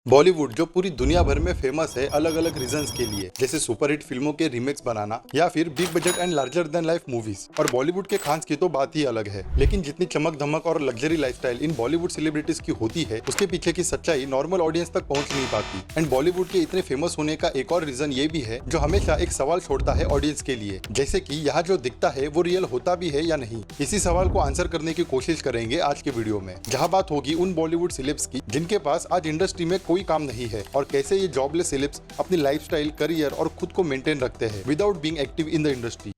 बॉलीवुड जो पूरी दुनिया भर में फेमस है अलग अलग रीजंस के लिए, जैसे सुपरहिट फिल्मों के रीमेक्स बनाना या फिर big budget and larger than life movies. और बॉलीवुड के खान्स की तो बात ही अलग है, लेकिन जितनी चमक धमक और लग्जरी लाइफस्टाइल इन बॉलीवुड सेलिब्रिटीज की होती है, उसके पीछे की सच्चाई नॉर्मल ऑडियंस तक पहुंच नहीं पाती। एंड बॉलीवुड के इतने फेमस होने का एक और रीजन ये भी है, जो हमेशा एक सवाल छोड़ता है ऑडियंस के लिए, जैसे कि यहाँ जो दिखता है वो रियल होता भी है या नहीं। इसी सवाल को आंसर करने की कोशिश करेंगे आज के वीडियो में, जहाँ बात होगी उन बॉलीवुड सेलेब्स की जिनके पास आज इंडस्ट्री में कोई काम नहीं है, और कैसे ये जॉबलेस सेलेब्स अपनी लाइफस्टाइल, करियर और खुद को मेंटेन रखते हैं without being active in the industry.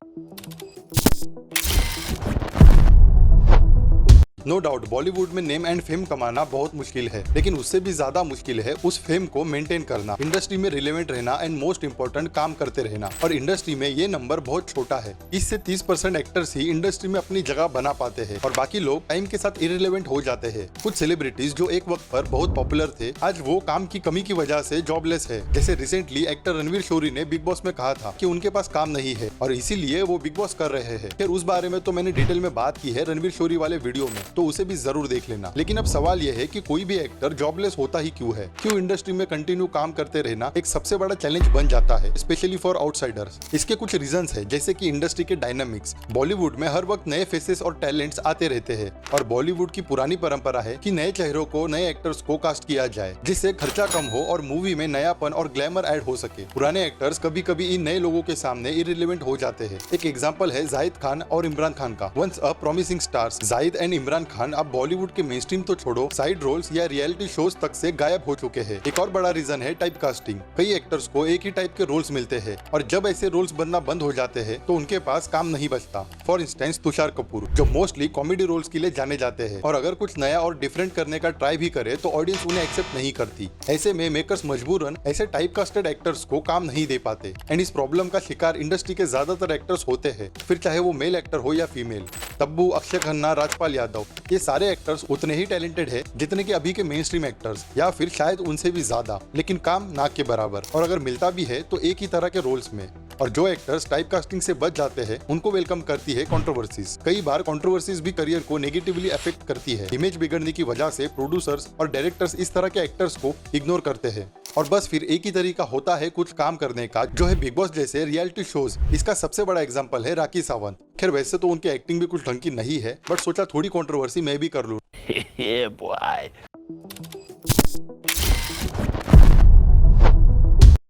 No doubt Bollywood में नेम एंड फेम कमाना बहुत मुश्किल है, लेकिन उससे भी ज्यादा मुश्किल है उस फेम को मेंटेन करना, इंडस्ट्री में रिलेवेंट रहना एंड मोस्ट इंपोर्टेंट काम करते रहना। और इंडस्ट्री में ये नंबर बहुत छोटा है। इससे 30% एक्टर्स ही इंडस्ट्री में अपनी जगह बना पाते हैं और बाकी लोग टाइम के साथ इरिलेवेंट हो जाते हैं। कुछ सेलिब्रिटीज जो एक वक्त पर बहुत पॉपुलर थे, आज वो काम की कमी की वजह से जॉबलेस है। जैसे रिसेंटली एक्टर रणवीर शोरी ने बिग बॉस में कहा था कि उनके पास काम नहीं है और इसीलिए वो बिग बॉस कर रहे हैं। फिर उस बारे में तो मैंने डिटेल में बात की है रणवीर शोरी वाले वीडियो में, तो उसे भी जरूर देख लेना। लेकिन अब सवाल यह है कि कोई भी एक्टर जॉबलेस होता ही क्यों है? क्यों इंडस्ट्री में कंटिन्यू काम करते रहना एक सबसे बड़ा चैलेंज बन जाता है, स्पेशली फॉर आउटसाइडर्स? इसके कुछ रीजंस है, जैसे कि इंडस्ट्री के डायनामिक्स। बॉलीवुड में हर वक्त नए फेसेस और टैलेंट्स आते रहते हैं, और बॉलीवुड की पुरानी परंपरा है कि नए चेहरों को, नए एक्टर्स को कास्ट किया जाए, जिससे खर्चा कम हो और मूवी में नयापन और ग्लैमर ऐड हो सके। पुराने एक्टर्स कभी कभी इन नए लोगों के सामने इररिलेवेंट हो जाते हैं। एक एग्जांपल है जाहिद खान और इमरान खान का। Once a promising stars, Zahid and Imran Khan अब बॉलीवुड के मेन स्ट्रीम तो छोड़ो, साइड रोल्स या रियलिटी शोज तक से गायब हो चुके हैं। एक और बड़ा रीजन है टाइप कास्टिंग। कई एक्टर्स को एक ही टाइप के रोल्स मिलते हैं, और जब ऐसे रोल्स बनना बंद हो जाते हैं तो उनके पास काम नहीं बचता। फॉर इंस्टेंस तुषार कपूर, जो मोस्टली कॉमेडी रोल्स के लिए जाने जाते हैं, और अगर कुछ नया और डिफरेंट करने का ट्राई भी करे तो ऑडियंस उन्हें एक्सेप्ट नहीं करती। ऐसे में मेकर्स मजबूरन ऐसे टाइप कास्टेड एक्टर्स को काम नहीं दे पाते, एंड इस प्रॉब्लम का शिकार इंडस्ट्री के ज्यादातर एक्टर्स होते हैं, फिर चाहे वो मेल एक्टर हो या फीमेल। तब्बू, अक्षय खन्ना, राजपाल यादव, ये सारे एक्टर्स उतने ही टैलेंटेड है जितने कि अभी के मेन स्ट्रीम एक्टर्स, या फिर शायद उनसे भी ज्यादा, लेकिन काम ना के बराबर, और अगर मिलता भी है तो एक ही तरह के रोल्स में। और जो एक्टर्स टाइप कास्टिंग से बच जाते हैं, उनको वेलकम करती है कंट्रोवर्सीज। कई बार कंट्रोवर्सीज भी करियर को नेगेटिवली अफेक्ट करती है। इमेज बिगड़ने की वजह से प्रोड्यूसर्स और डायरेक्टर्स इस तरह के एक्टर्स को इग्नोर करते हैं, और बस फिर एक ही तरीका होता है कुछ काम करने का, जो है बिग बॉस जैसे रियलिटी शोज। इसका सबसे बड़ा एग्जांपल है राखी सावंत। खैर वैसे तो उनकी एक्टिंग भी कुछ ढंग की नहीं है, बट सोचा थोड़ी कंट्रोवर्सी मैं भी कर लूं। Yeah, boy.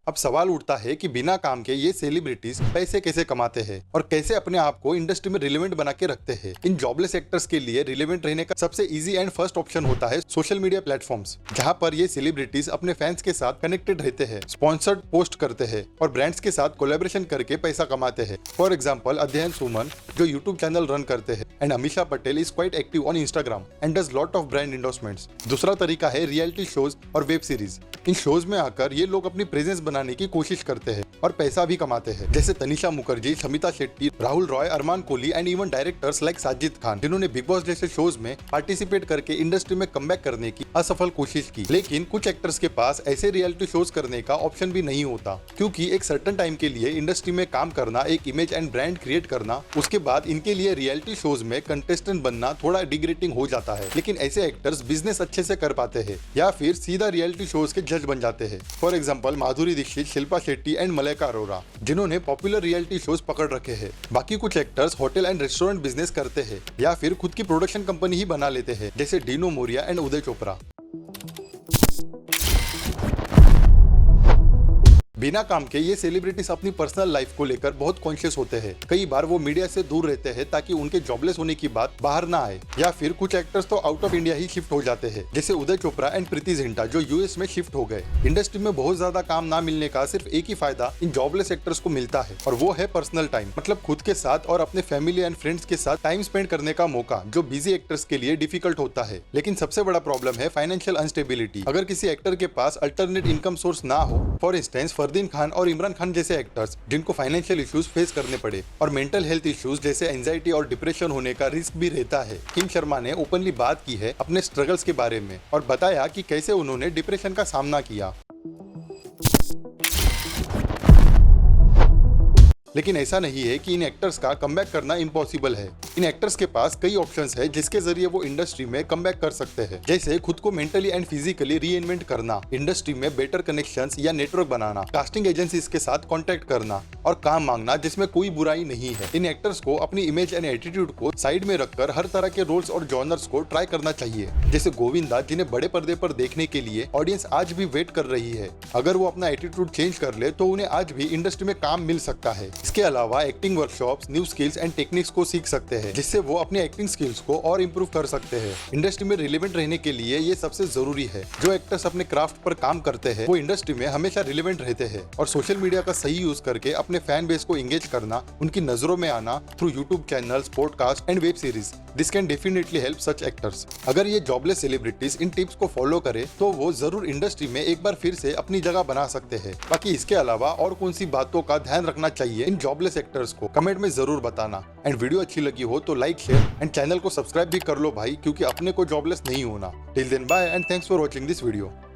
अब सवाल उठता है कि बिना काम के ये सेलिब्रिटीज पैसे कैसे कमाते हैं और कैसे अपने आप को इंडस्ट्री में रिलेवेंट बना के रखते हैं। इन जॉबलेस एक्टर्स के लिए रिलेवेंट रहने का सबसे इजी एंड फर्स्ट ऑप्शन होता है सोशल मीडिया प्लेटफॉर्म्स, जहां पर ये सेलिब्रिटीज अपने फैंस के साथ कनेक्टेड रहते हैं, स्पॉन्सर्ड पोस्ट करते हैं और ब्रांड्स के साथ कोलैबोरेशन करके पैसा कमाते हैं। फॉर एग्जाम्पल अध्ययन सुमन, जो यूट्यूब चैनल रन करते हैं, and Amisha Patel is quite active on Instagram and does lot of brand endorsements. दूसरा तरीका है रियलिटी शोज और वेब सीरीज। इन शोज में आकर ये लोग अपनी प्रेजेंस बनाने की कोशिश करते हैं और पैसा भी कमाते हैं, जैसे Tanisha Mukherjee, Shamita Shetty, Rahul Roy, Armaan Kohli and even directors like Sajid Khan, जिन्होंने बिग बॉस जैसे शोज में पार्टिसिपेट करके इंडस्ट्री में कमबैक करने की असफल कोशिश की। लेकिन कुछ एक्टर्स के पास ऐसे रियलिटी शोज करने का ऑप्शन भी नहीं होता, क्योंकि एक सर्टेन टाइम के लिए इंडस्ट्री में काम करना, एक इमेज एंड ब्रांड क्रिएट करना, उसके बाद इनके लिए रियलिटी शोज में कंटेस्टेंट बनना थोड़ा डिग्रेडिंग हो जाता है। लेकिन ऐसे एक्टर्स बिजनेस अच्छे से कर पाते हैं या फिर सीधा रियलिटी शोज के जज बन जाते हैं। For example Madhuri Dixit, Shilpa Shetty and Malaika Arora, जिन्होंने पॉपुलर रियलिटी शोज पकड़ रखे हैं। बाकी कुछ actors hotel and restaurant business करते हैं या फिर खुद की प्रोडक्शन कंपनी ही बना लेते हैं, जैसे डीनो मोरिया एंड उदय चोपड़ा। बिना काम के ये सेलिब्रिटीज अपनी पर्सनल लाइफ को लेकर बहुत कॉन्शियस होते हैं। कई बार वो मीडिया से दूर रहते हैं ताकि उनके जॉबलेस होने की बात बाहर ना आए, या फिर कुछ एक्टर्स तो out of India he shift हो जाते हैं, जैसे उदय चोपड़ा एंड प्रीति जिंटा, जो यूएस में शिफ्ट हो गए। इंडस्ट्री में बहुत ज्यादा काम ना मिलने का सिर्फ एक ही फायदा इन जॉबलेस एक्टर्स को मिलता है, और वो है पर्सनल टाइम, मतलब खुद के साथ और अपने फैमिली एंड फ्रेंड्स के साथ टाइम स्पेंड करने का मौका, जो बिजी एक्टर्स के लिए डिफिकल्ट होता है। लेकिन सबसे बड़ा प्रॉब्लम है फाइनेंशियल अनस्टेबिलिटी। अगर किसी एक्टर के पास अल्टरनेट इनकम सोर्स ना हो, फॉर इंस्टेंस फरदीन खान और इमरान खान जैसे एक्टर्स, जिनको फाइनेंशियल इश्यूज फेस करने पड़े और मेंटल हेल्थ इश्यूज जैसे एंजाइटी और डिप्रेशन होने का रिस्क भी रहता है। किंग शर्मा ने ओपनली बात की है अपने स्ट्रगल्स के बारे में और बताया कि कैसे उन्होंने डिप्रेशन का सामना किया। लेकिन ऐसा नहीं है कि इन एक्टर्स का कमबैक करना इम्पॉसिबल है। इन एक्टर्स के पास कई ऑप्शंस है जिसके जरिए वो इंडस्ट्री में कम कर सकते हैं, जैसे खुद को मेंटली एंड फिजिकली रीइन्वेंट करना, इंडस्ट्री में बेटर कनेक्शंस या नेटवर्क बनाना, कास्टिंग एजेंसीज के साथ कॉन्टेक्ट करना और काम मांगना, जिसमें कोई बुराई नहीं है। इन एक्टर्स को अपनी इमेज एंड एटीट्यूड को साइड में रखकर हर तरह के रोल्स और जॉनर्स को ट्राई करना चाहिए, जैसे गोविंदा जिन्हें बड़े पर्दे पर देखने के लिए ऑडियंस आज भी वेट कर रही है। अगर वो अपना एटीट्यूड चेंज कर ले तो उन्हें आज भी इंडस्ट्री में काम मिल सकता है। इसके अलावा acting workshops, new skills and techniques को सीख सकते हैं, जिससे वो अपने एक्टिंग स्किल्स को और इम्प्रूव कर सकते हैं। इंडस्ट्री में रिलेवेंट रहने के लिए ये सबसे जरूरी है। जो एक्टर्स अपने क्राफ्ट पर काम करते हैं वो इंडस्ट्री में हमेशा रिलेवेंट रहते हैं, और सोशल मीडिया का सही यूज करके अपने फैन बेस को एंगेज करना, उनकी नजरों में आना through YouTube channels, podcast and web series. This can definitely help such actors. अगर ये जॉबलेस सेलिब्रिटीज इन टिप्स को फॉलो करे तो वो जरूर इंडस्ट्री में एक बार फिर से अपनी जगह बना सकते हैं। बाकी इसके अलावा और कौन सी बातों का ध्यान रखना चाहिए इन जॉबलेस एक्टर्स को कमेंट में जरूर बताना। एंड वीडियो अच्छी लगी हो तो लाइक, शेयर एंड चैनल को सब्सक्राइब भी कर लो भाई, क्योंकि अपने को जॉबलेस नहीं होना। Till then bye and thanks for watching this video.